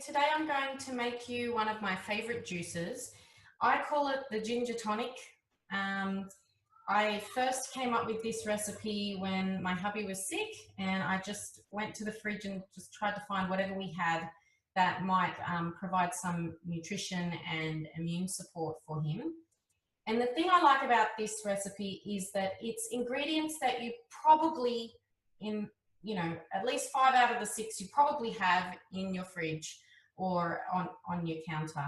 today I'm going to make you one of my favorite juices. I call it the ginger tonic. I first came up with this recipe when my hubby was sick, and I just went to the fridge and just tried to find whatever we had that might provide some nutrition and immune support for him. And the thing I like about this recipe is that it's ingredients that you probably, at least 5 out of the 6 you probably have in your fridge or on your counter.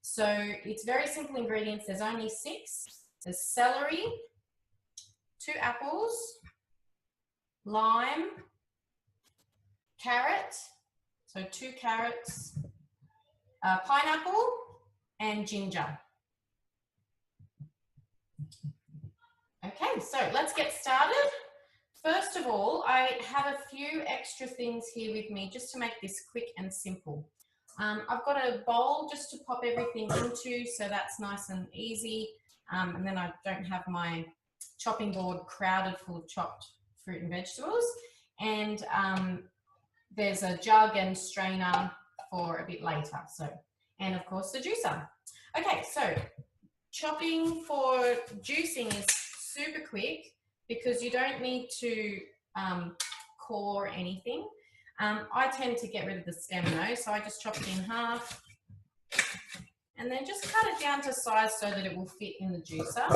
So it's very simple ingredients. There's only 6. There's celery, 2 apples, lime, carrot, so 2 carrots, pineapple, and ginger. Okay, so let's get started. First of all, I have a few extra things here with me just to make this quick and simple. I've got a bowl just to pop everything into, so that's nice and easy. And then I don't have my chopping board crowded full of chopped fruit and vegetables. And there's a jug and strainer for a bit later. So, and of course the juicer. Okay, so chopping for juicing is super quick because you don't need to core anything. I tend to get rid of the stem though, so I just chop it in half and then just cut it down to size so that it will fit in the juicer.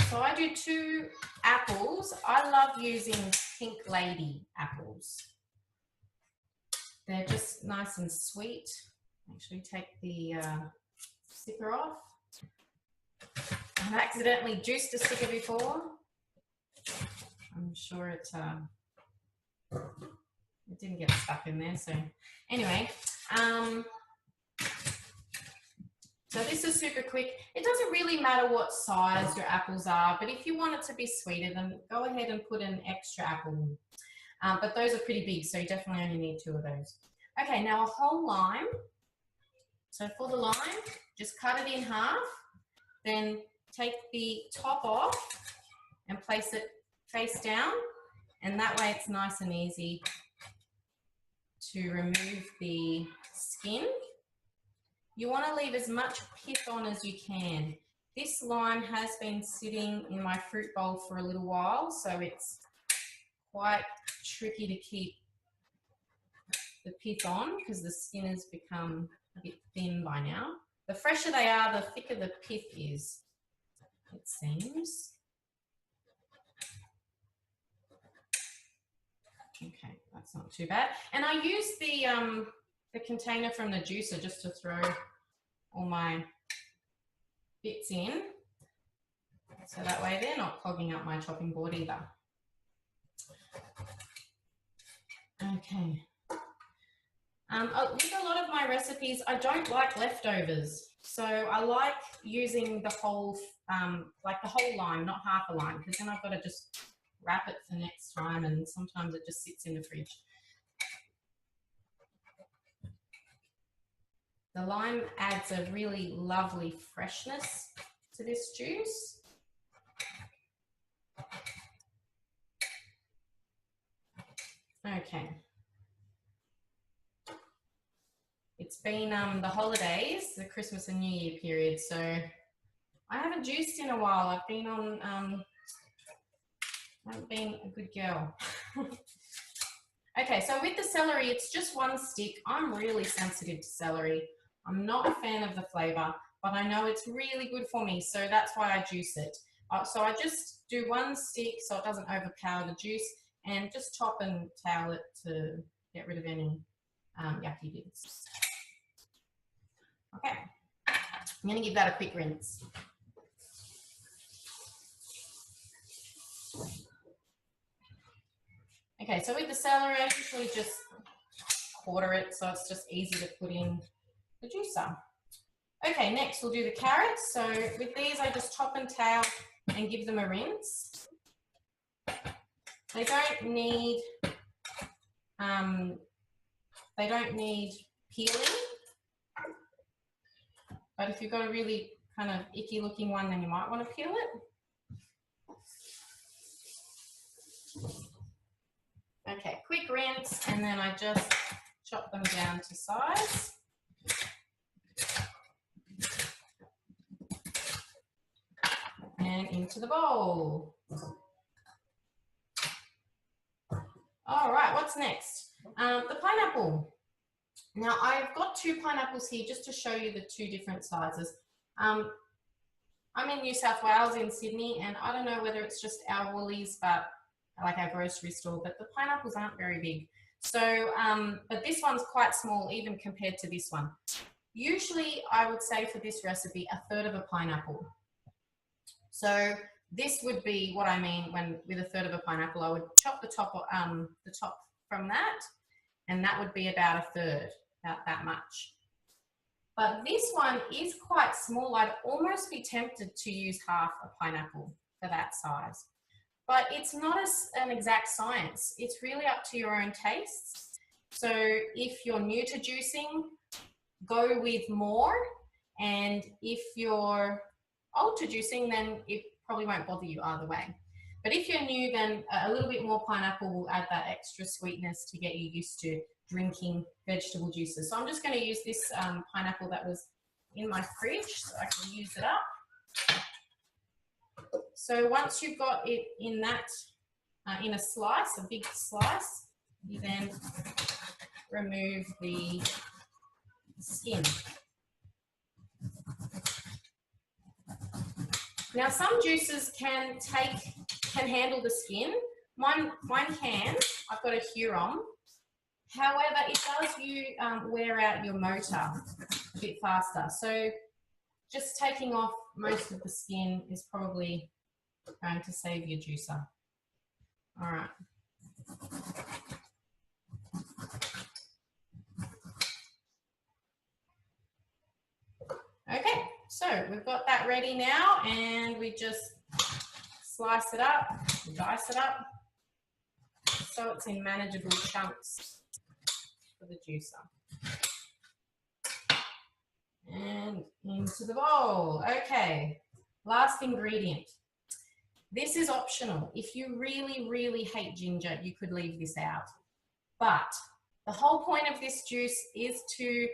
So I do 2 apples. I love using Pink Lady apples. They're just nice and sweet. Actually take the sticker off. I've accidentally juiced a sticker before. I'm sure it didn't get stuck in there. So anyway, so this is super quick. It doesn't really matter what size your apples are, but if you want it to be sweeter, then go ahead and put an extra apple in. But those are pretty big, so you definitely only need 2 of those. Okay, now a whole lime. So for the lime, just cut it in half, then take the top off and place it face down, and that way it's nice and easy to remove the skin. You want to leave as much pith on as you can. This lime has been sitting in my fruit bowl for a little while, so it's quite tricky to keep the pith on because the skin has become a bit thin by now. The fresher they are, the thicker the pith is, it seems. Okay, that's not too bad. And I use the container from the juicer just to throw all my bits in, so that way they're not clogging up my chopping board either. Okay. With a lot of my recipes, I don't like leftovers. So I like using the whole, like the whole lime, not half a lime, because then I've got to just wrap it for next time, and sometimes it just sits in the fridge. The lime adds a really lovely freshness to this juice. Okay. It's been the holidays, the Christmas and New Year period, so I haven't juiced in a while. I've been on, I haven't been a good girl. Okay, so with the celery, it's just 1 stick. I'm really sensitive to celery. I'm not a fan of the flavour, but I know it's really good for me, so that's why I juice it. So I just do 1 stick so it doesn't overpower the juice, and just chop and towel it to get rid of any yucky bits. Okay, I'm going to give that a quick rinse. Okay, so with the celery, I usually just quarter it so it's just easy to put in the juicer. Okay, next we'll do the carrots. So with these, I just chop and towel and give them a rinse. They don't need peeling. But if you've got a really kind of icky looking one, then you might want to peel it. rinse, and then I just chop them down to size. And into the bowl. All right, what's next? The pineapple. Now, I've got 2 pineapples here just to show you the 2 different sizes. I'm in New South Wales in Sydney, and I don't know whether it's just our Woolies, but like our grocery store, but the pineapples aren't very big. So, but this one's quite small even compared to this one. Usually, I would say for this recipe, 1/3 of a pineapple. So this would be what I mean when with 1/3 of a pineapple. I would chop the top from that, and that would be about 1/3, about that much. But this one is quite small. I'd almost be tempted to use half a pineapple for that size. But it's not an exact science. It's really up to your own tastes. So if you're new to juicing, go with more. And if you're old to juicing, then it probably won't bother you either way. But if you're new, then a little bit more pineapple will add that extra sweetness to get you used to drinking vegetable juices. So I'm just going to use this pineapple that was in my fridge so I can use it up. So once you've got it in that, in a slice, a big slice, you then remove the skin. Now, some juices can handle the skin. Mine can. I've got a Huron. However, it does wear out your motor a bit faster. So just taking off most of the skin is probably going to save your juicer. All right. Okay, so we've got that ready now, and we just slice it up, dice it up, so it's in manageable chunks for the juicer. And into the bowl. Okay, last ingredient. This is optional. If you really, really hate ginger, you could leave this out. But the whole point of this juice is to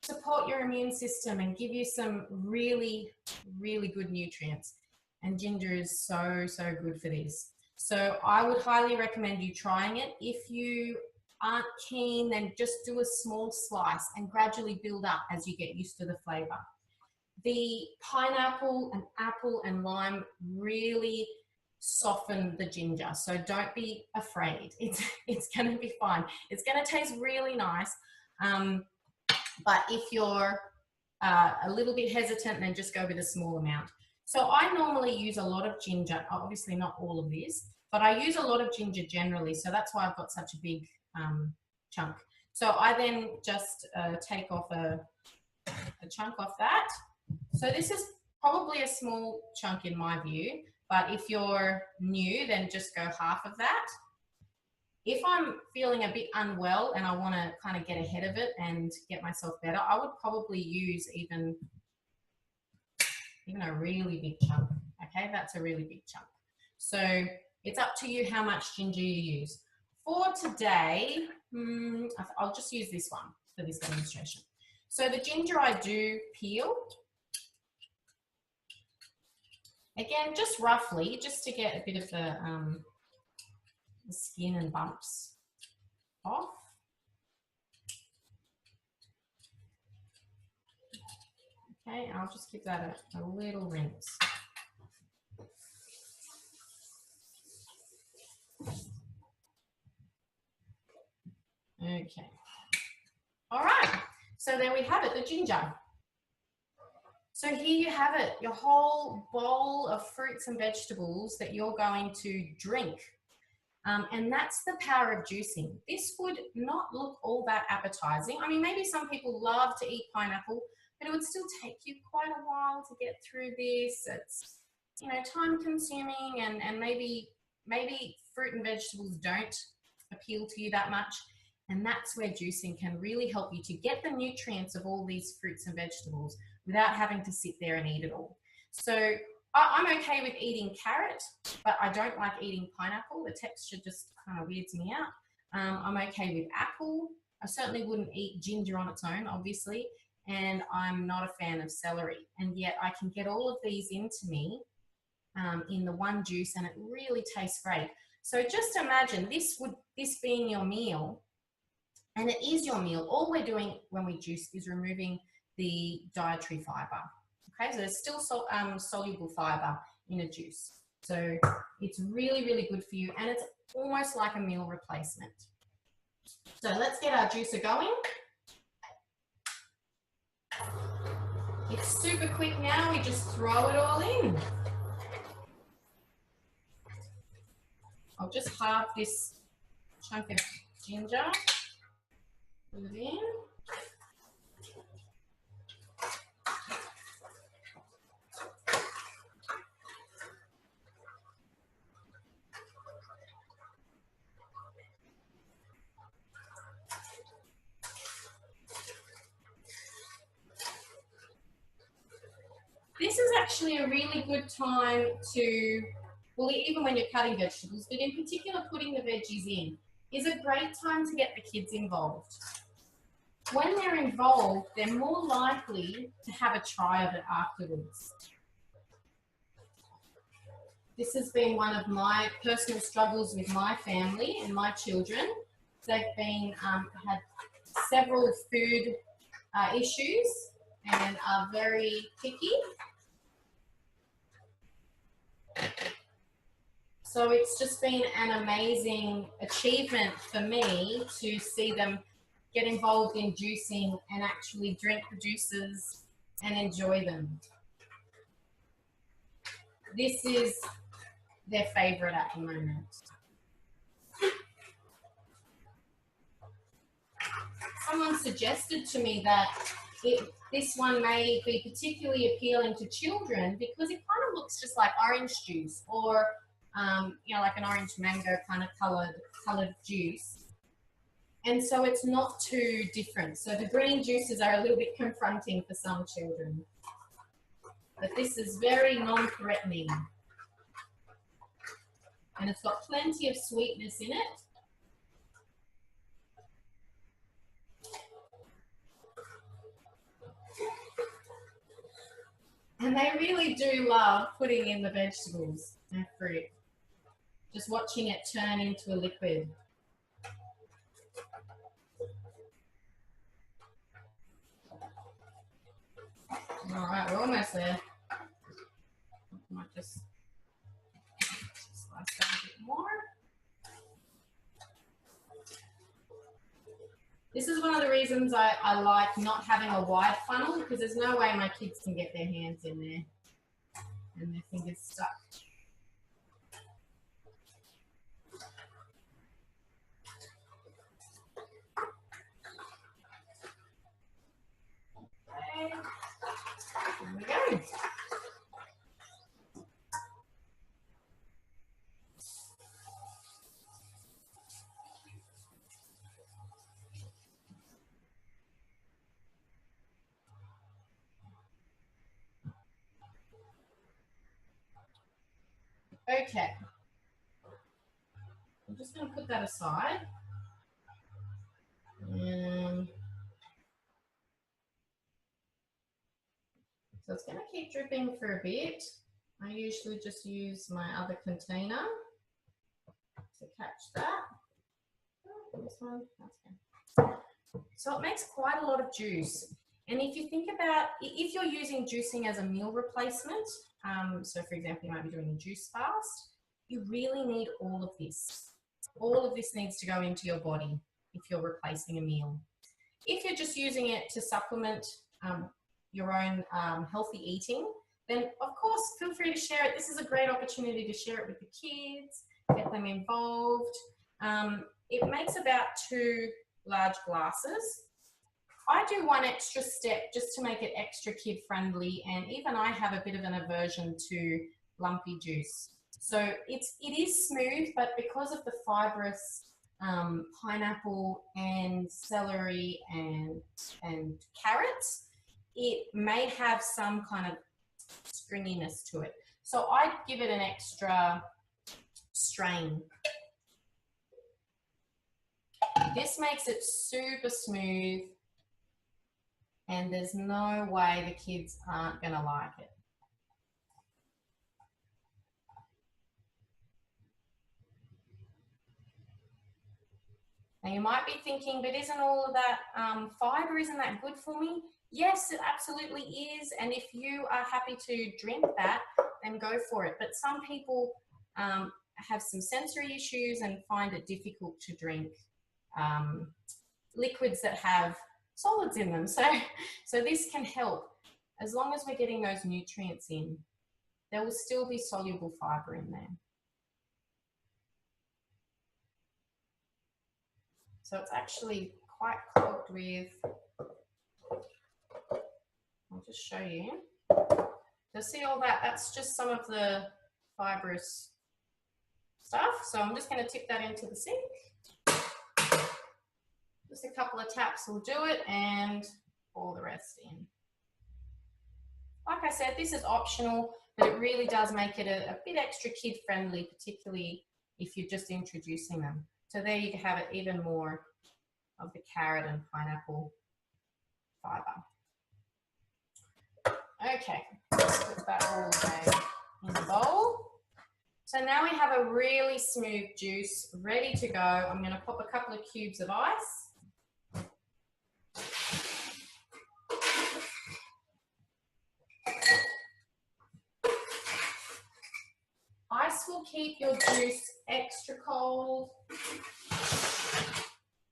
support your immune system and give you some really, really good nutrients. And ginger is so, so good for this. So I would highly recommend you trying it. If you aren't keen, then just do a small slice and gradually build up as you get used to the flavor. The pineapple and apple and lime really soften the ginger, so don't be afraid. It's going to be fine. It's going to taste really nice, but if you're a little bit hesitant, then just go with a small amount. So I normally use a lot of ginger, obviously not all of this, but I use a lot of ginger generally, so that's why I've got such a big chunk. So I then just take off a chunk off that. So this is probably a small chunk in my view, but if you're new, then just go half of that. If I'm feeling a bit unwell and I want to kind of get ahead of it and get myself better, I would probably use even a really big chunk. Okay, that's a really big chunk. So it's up to you how much ginger you use. For today, I'll just use this one for this demonstration. So the ginger I do peel. Again, just roughly, just to get a bit of the skin and bumps off. Okay, I'll just give that a little rinse. Okay. All right, so there we have it, the ginger. So here you have it, your whole bowl of fruits and vegetables that you're going to drink. And that's the power of juicing. This would not look all that appetizing. I mean, maybe some people love to eat pineapple, but it would still take you quite a while to get through this. It's, you know, time consuming, and maybe fruit and vegetables don't appeal to you that much. And that's where juicing can really help you to get the nutrients of all these fruits and vegetables without having to sit there and eat it all. So I'm okay with eating carrot, but I don't like eating pineapple. The texture just kind of weirds me out. I'm okay with apple. I certainly wouldn't eat ginger on its own, obviously, and I'm not a fan of celery. And yet I can get all of these into me in the one juice, and it really tastes great. So just imagine this being your meal, and it is your meal. All we're doing when we juice is removing the dietary fiber. Okay, so there's still soluble fiber in a juice. So it's really, really good for you, and it's almost like a meal replacement. So let's get our juicer going. It's super quick now. We just throw it all in. I'll just halve this chunk of ginger. Put it in. This is actually a really good time to, well, even when you're cutting vegetables, but in particular putting the veggies in, is a great time to get the kids involved. When they're involved, they're more likely to have a try of it afterwards. This has been one of my personal struggles with my family and my children. They've been had several food issues and are very picky. So it's just been an amazing achievement for me to see them get involved in juicing and actually drink the juices and enjoy them. This is their favorite at the moment. Someone suggested to me that this one may be particularly appealing to children because it kind of looks just like orange juice, or you know, like an orange mango kind of colored juice. And so it's not too different. So the green juices are a little bit confronting for some children. But this is very non-threatening. And it's got plenty of sweetness in it. And they really do love putting in the vegetables and fruit. Just watching it turn into a liquid. All right, we're almost there. I might just slice that a bit more. This is one of the reasons I like not having a wide funnel, because there's no way my kids can get their hands in there and their fingers stuck. Okay, there we go. Okay, I'm just going to put that aside. So it's going to keep dripping for a bit. I usually just use my other container to catch that. Oh, this one, that's good. So it makes quite a lot of juice. And if you think about, if you're using juicing as a meal replacement, so for example, you might be doing a juice fast, you really need all of this. All of this needs to go into your body if you're replacing a meal. If you're just using it to supplement your own healthy eating, then of course, feel free to share it. This is a great opportunity to share it with the kids, get them involved. It makes about 2 large glasses. I do one extra step just to make it extra kid friendly, and even I have a bit of an aversion to lumpy juice. So it is smooth, but because of the fibrous pineapple and celery and carrots, it may have some kind of stringiness to it. So I give it an extra strain. This makes it super smooth, and there's no way the kids aren't going to like it. Now you might be thinking, but isn't all of that fiber, isn't that good for me? Yes, it absolutely is. And if you are happy to drink that, then go for it. But some people have some sensory issues and find it difficult to drink liquids that have solids in them. So this can help. As long as we're getting those nutrients in, there will still be soluble fiber in there. So it's actually quite clogged with, I'll just show you. So see all that, that's just some of the fibrous stuff. So I'm just going to tip that into the sink. Just a couple of taps will do it, and pour the rest in. Like I said, this is optional, but it really does make it a bit extra kid friendly, particularly if you're just introducing them. So there you have it, even more of the carrot and pineapple fiber. Okay, let's put that all away in the bowl. So now we have a really smooth juice ready to go. I'm going to pop a couple of cubes of ice. Ice will keep your juice extra cold,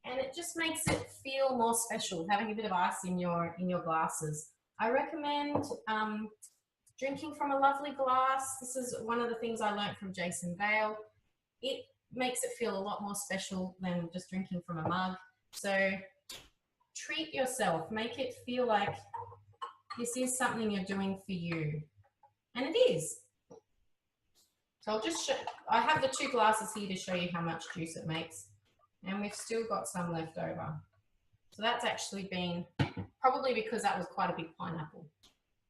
and it just makes it feel more special, having a bit of ice in your glasses. I recommend drinking from a lovely glass. This is one of the things I learned from Jason Bale. It makes it feel a lot more special than just drinking from a mug. So treat yourself, make it feel like this is something you're doing for you, and it is. So I'll just show, I have the 2 glasses here to show you how much juice it makes, and we've still got some left over. So that's actually been, probably because that was quite a big pineapple.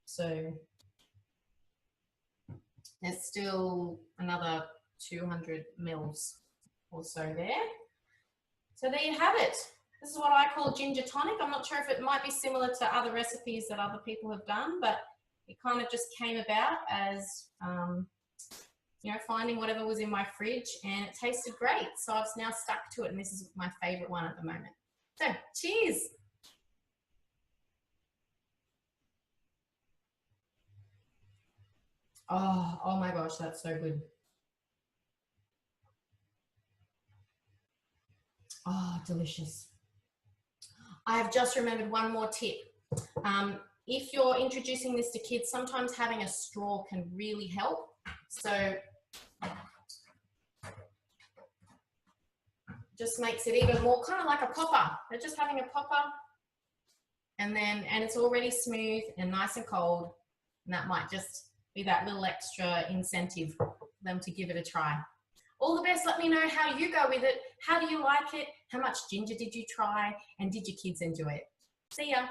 So there's still another 200 mils or so there. So there you have it. This is what I call ginger tonic. I'm not sure if it might be similar to other recipes that other people have done, but it kind of just came about as, you know, finding whatever was in my fridge, and it tasted great. So I've now stuck to it, and this is my favorite one at the moment. So cheers. Oh my gosh, that's so good. Oh, delicious. I have just remembered one more tip. If you're introducing this to kids, sometimes having a straw can really help. So just makes it even more kind of like a popper. They're just having a popper, and it's already smooth and nice and cold, and that might just be that little extra incentive for them to give it a try. All the best. Let me know how you go with it. How do you like it? How much ginger did you try? And did your kids enjoy it? See ya.